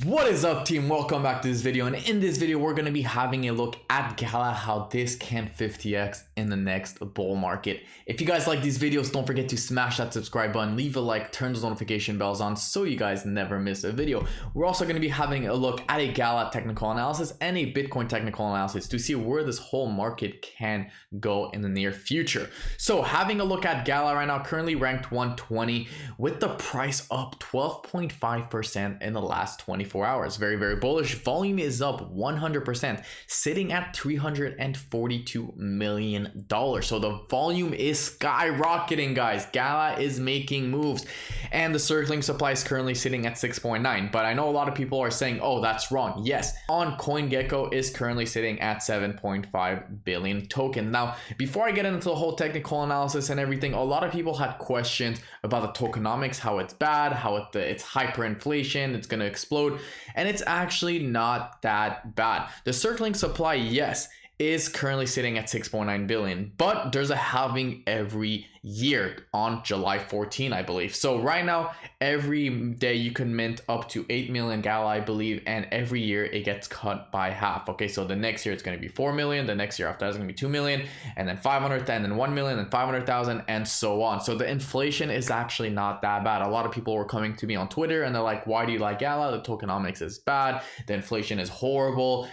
What is up, team? Welcome back to this video, and in this video we're going to be having a look at Gala, how this can 50x in the next bull market. If you guys like these videos, don't forget to smash that subscribe button, leave a like, turn those notification bells on so you guys never miss a video. We're also going to be having a look at a Gala technical analysis and a Bitcoin technical analysis to see where this whole market can go in the near future. So having a look at Gala right now, currently ranked 120 with the price up 12.5% in the last 24 hours. Very, very bullish. Volume is up 100%, sitting at $342 million. So the volume is skyrocketing, guys. Gala is making moves, and the circling supply is currently sitting at 6.9. But I know a lot of people are saying, oh, that's wrong. Yes, on CoinGecko is currently sitting at 7.5 billion tokens. Now, before I get into the whole technical analysis and everything, a lot of people had questions about the tokenomics, how it's bad, how it's hyperinflation, it's going to explode, and it's actually not that bad. The circling supply, yes, is currently sitting at 6.9 billion, but there's a halving every year on July 14, I believe. So right now, every day you can mint up to 8 million Gala, I believe, and every year it gets cut by half. Okay, so the next year it's going to be 4 million, the next year after that's going to be 2 million, and then 500, and then 1 million, and 500,000, and so on. So the inflation is actually not that bad. A lot of people were coming to me on Twitter and they're like, why do you like Gala? The tokenomics is bad, the inflation is horrible.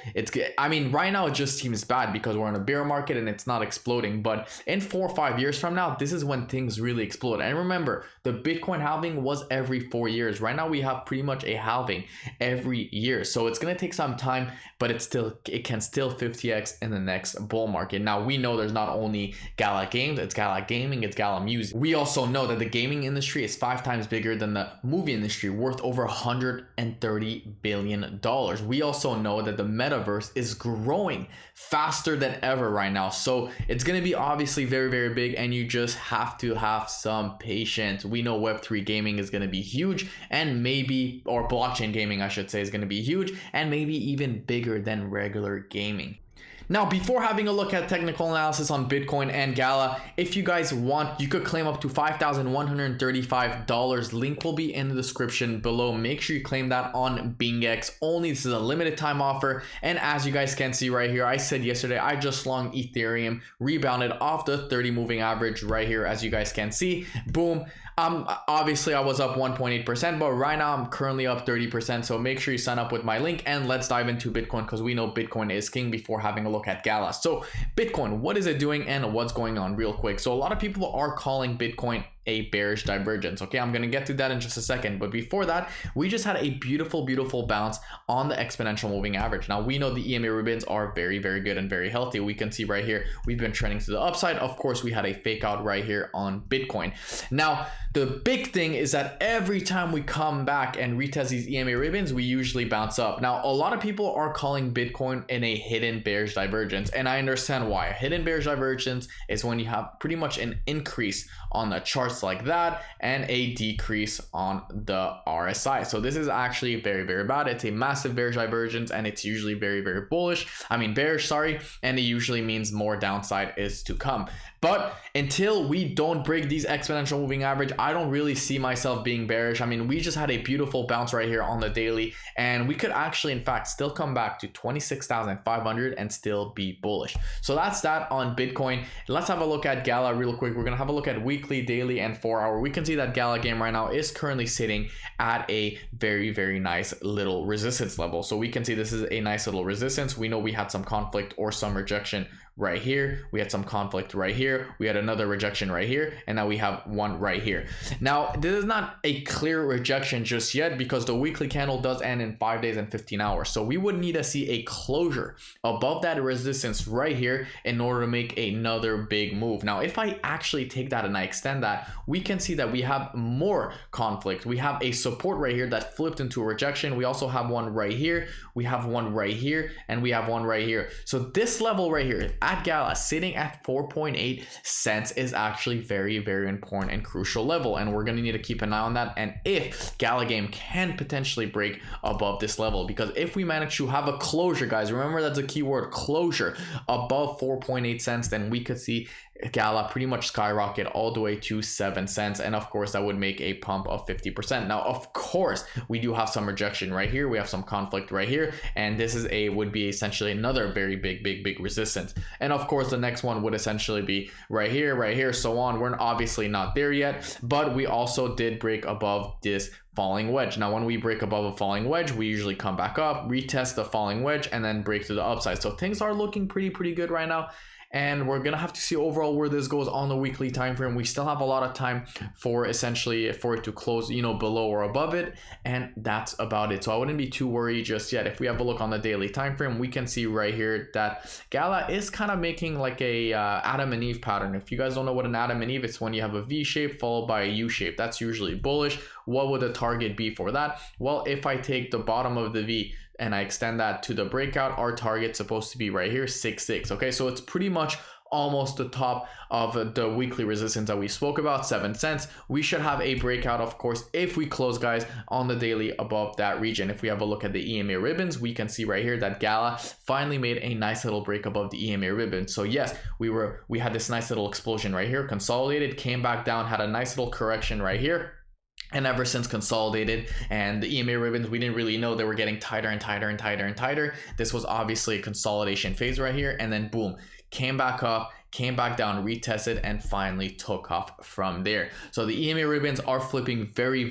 I mean, right now it just seems bad because we're in a bear market and it's not exploding, but in 4 or 5 years from now, this is when things really explode. And remember, the Bitcoin halving was every 4 years. Right now we have pretty much a halving every year, so it's going to take some time, but it can still 50x in the next bull market. Now we know there's not only Gala Games, it's Gala Gaming, it's Gala Music. We also know that the gaming industry is 5 times bigger than the movie industry, worth over $130 billion. We also know that the metaverse is growing faster than ever right now, so it's going to be obviously very, very big, and you just have to have some patience. We know Web3 gaming is going to be huge, and maybe, or blockchain gaming I should say, is going to be huge and maybe even bigger than regular gaming. Now, before having a look at technical analysis on Bitcoin and Gala, if you guys want, you could claim up to $5,135. Link will be in the description below. Make sure you claim that on BingX only. This is a limited time offer. And as you guys can see right here, I said yesterday, I just long Ethereum, rebounded off the 30 moving average right here. As you guys can see, boom. Obviously I was up 1.8%, but right now I'm currently up 30%. So make sure you sign up with my link, and let's dive into Bitcoin, because we know Bitcoin is king, before having a look at Gala. So Bitcoin, what is it doing and what's going on real quick? So a lot of people are calling Bitcoin a bearish divergence. Okay, I'm gonna get to that in just a second, but before that, we just had a beautiful bounce on the exponential moving average. Now we know the EMA ribbons are very, very good and very healthy. We can see right here we've been trending to the upside. Of course, we had a fake out right here on Bitcoin. Now the big thing is that every time we come back and retest these EMA ribbons, we usually bounce up. Now a lot of people are calling Bitcoin in a hidden bearish divergence, and I understand why. A hidden bearish divergence is when you have pretty much an increase on the charts like that and a decrease on the RSI. So this is actually very, very bad. It's a massive bearish divergence, and it's usually very, very bearish, sorry, and it usually means more downside is to come. But until we don't break these exponential moving average, I don't really see myself being bearish. I mean, we just had a beautiful bounce right here on the daily, and we could actually, in fact, still come back to 26,500 and still be bullish. So that's that on Bitcoin. Let's have a look at Gala real quick. We're going to have a look at weekly, daily, and 4 hour. We can see that Gala game right now is currently sitting at a very, very nice little resistance level. So we can see this is a nice little resistance. We know we had some conflict or some rejection right here, we had some conflict right here, we had another rejection right here, and now we have one right here. Now this is not a clear rejection just yet, because the weekly candle does end in 5 days and 15 hours, so we would need to see a closure above that resistance right here in order to make another big move. Now if I actually take that and I extend that, we can see that we have more conflict. We have a support right here that flipped into a rejection. We also have one right here, we have one right here, and we have one right here. So this level right here at Gala sitting at 4.8 cents is actually very, very important and crucial level, and we're going to need to keep an eye on that. And if Gala game can potentially break above this level, because if we manage to have a closure, guys, remember that's a key word, closure, above 4.8 cents, then we could see Gala pretty much skyrocket all the way to 7 cents, and of course that would make a pump of 50%. Now of course we do have some rejection right here, we have some conflict right here, and this is would be essentially another very big resistance. And of course the next one would essentially be right here, so on. We're obviously not there yet, but we also did break above this falling wedge. Now when we break above a falling wedge, we usually come back up, retest the falling wedge, and then break to the upside. So things are looking pretty good right now, and we're gonna have to see overall where this goes on the weekly time frame. We still have a lot of time for essentially for it to close, you know, below or above it, and that's about it. So I wouldn't be too worried just yet. If we have a look on the daily time frame, we can see right here that Gala is kind of making like a Adam and Eve pattern. If you guys don't know what an Adam and Eve, it's when you have a V shape followed by a U shape. That's usually bullish. What would the target be for that? Well, if I take the bottom of the V and I extend that to the breakout, our target's supposed to be right here, 6.6. Okay, so it's pretty much almost the top of the weekly resistance that we spoke about, 7 cents. We should have a breakout, of course, if we close, guys, on the daily above that region. If we have a look at the EMA ribbons, we can see right here that Gala finally made a nice little break above the EMA ribbon. So yes, we had this nice little explosion right here, consolidated, came back down, had a nice little correction right here, and ever since consolidated. And the EMA ribbons, we didn't really know they were getting tighter and tighter. This was obviously a consolidation phase right here, and then boom, came back up, came back down, retested, and finally took off from there. So the EMA ribbons are flipping very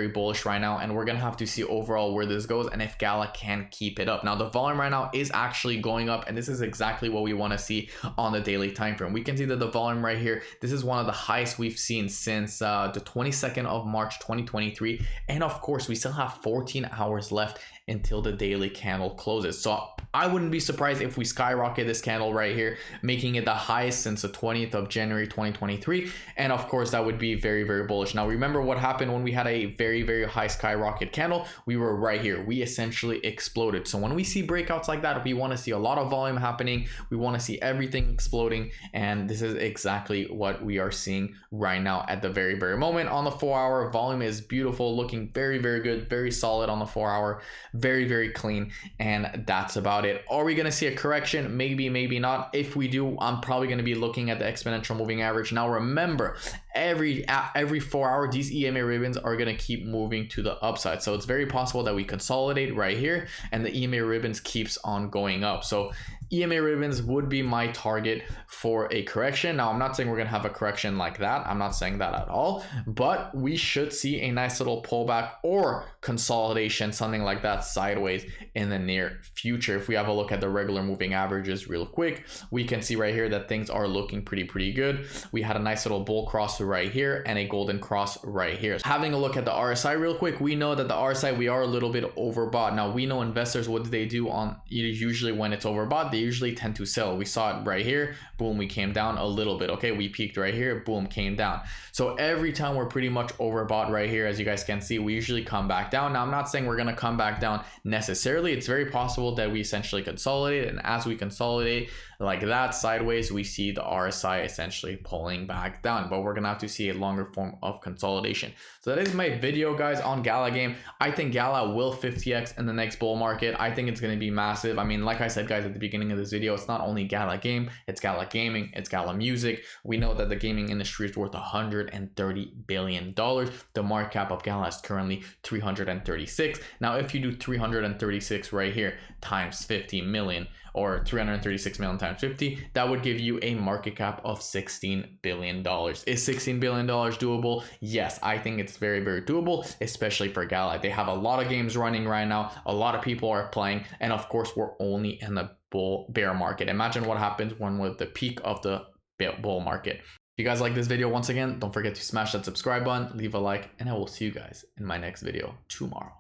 bullish right now, and we're gonna have to see overall where this goes and if Gala can keep it up. Now the volume right now is actually going up, and this is exactly what we want to see on the daily time frame. We can see that the volume right here, this is one of the highest we've seen since the 22nd of March 2023, and of course we still have 14 hours left until the daily candle closes. So I wouldn't be surprised if we skyrocket this candle right here, making it the highest since the 20th of January 2023, and of course that would be very bullish. Now remember what happened when we had a very high skyrocket candle. We were right here, we essentially exploded. So when we see breakouts like that, we want to see a lot of volume happening, we want to see everything exploding, and this is exactly what we are seeing right now at the very moment. On the 4-hour, volume is beautiful, looking very good, very solid on the 4-hour, very clean, and that's about it. Are we going to see a correction? Maybe not. If we do, I'm probably going to be looking at the exponential moving average. Now remember, every 4-hour, these EMA ribbons are going to keep moving to the upside, so it's very possible that we consolidate right here and the EMA ribbons keeps on going up. So EMA ribbons would be my target for a correction. Now I'm not saying we're going to have a correction like that, I'm not saying that at all, but we should see a nice little pullback or consolidation, something like that, sideways in the near future. If we have a look at the regular moving averages real quick, we can see right here that things are looking pretty good. We had a nice little bull cross right here and a golden cross right here. Having a look at the RSI real quick, we know that the RSI, we are a little bit overbought. Now we know investors, what do they do on usually when it's overbought? They usually tend to sell. We saw it right here, boom, we came down a little bit. Okay, we peaked right here, boom, came down. So every time we're pretty much overbought right here, as you guys can see, we usually come back down. Now I'm not saying we're going to come back down necessarily. It's very possible that we essentially consolidate, and as we consolidate like that sideways, we see the RSI essentially pulling back down, but we're gonna have to see a longer form of consolidation. So that is my video, guys, on Gala game. I think Gala will 50x in the next bull market. I think it's going to be massive. I mean, like I said, guys, at the beginning of this video, it's not only Gala game, it's Gala gaming, it's Gala music. We know that the gaming industry is worth $130 billion. The market cap of Gala is currently 336. Now if you do 336 right here times 50 million, or 336 million times 50, that would give you a market cap of $16 billion. Is $16 billion doable? Yes, I think it's very doable, especially for Gala. They have a lot of games running right now, a lot of people are playing, and of course we're only in the bear market. Imagine what happens when we're at the peak of the bull market. If you guys like this video, once again, don't forget to smash that subscribe button, leave a like, and I will see you guys in my next video tomorrow.